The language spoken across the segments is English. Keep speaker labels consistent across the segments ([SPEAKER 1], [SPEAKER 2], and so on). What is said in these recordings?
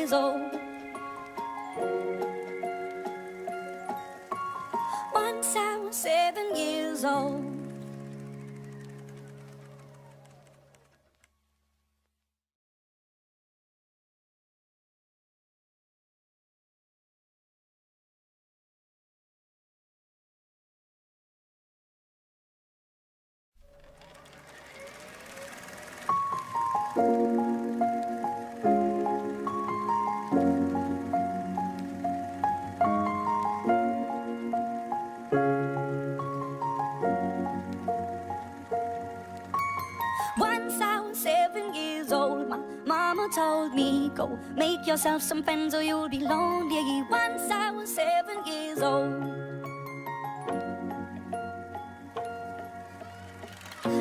[SPEAKER 1] years old. Once I was 7 years old. Once I was 7 years old, my mama told me, go make yourself some friends or you'll be lonely. Once I was 7 years old.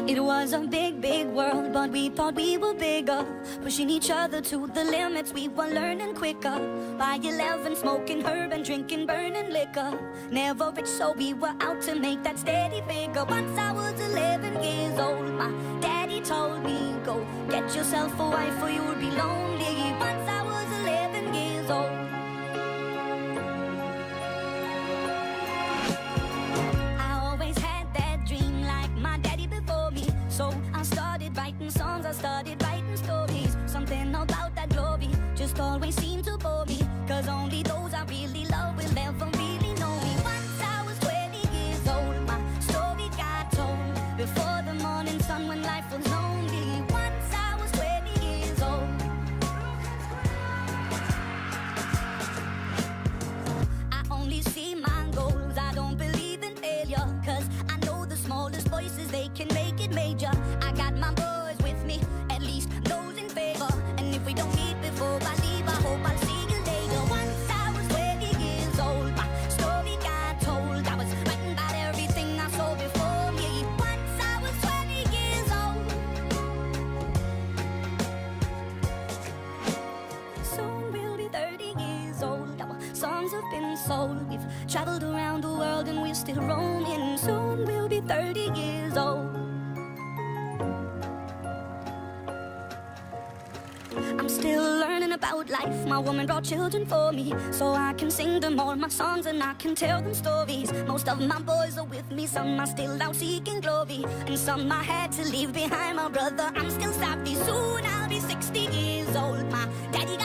[SPEAKER 1] It was a big, big world, but we thought we were bigger, pushing each other to the limits. We were learning quicker. By 11, smoking herb and drinking burning liquor. Never rich, so we were out to make that steady figure. Once I was 11 years old, my daddy told me, go get yourself a wife or you'll be lonely. Once I was 11 years old. So I started writing songs, I started writing stories. Something about that glory just always seemed to bore me, cause only those I really love will ever really know me. Once I was 20 years old, my story got told before the morning sun when life was lonely. Once I was 20 years old. I only see my goals, I don't believe in failure, cause I know the smallest voices, they can make it major. I got my boys with me, at least those in favor. And if we don't meet before I leave, I hope I'll see you later. Once I was 20 years old, my story got told. I was writing about everything I saw before me. Once I was 20 years old. Soon we'll be 30 years old. Our songs have been sold. We've traveled around the world and we're still roaming. Soon we'll be 30 years old. I'm still learning about life. My woman brought children for me, so I can sing them all my songs and I can tell them stories. Most of my boys are with me, some are still out seeking glory, and some I had to leave behind. My brother, I'm still savvy. Soon I'll be 60 years old. My daddy got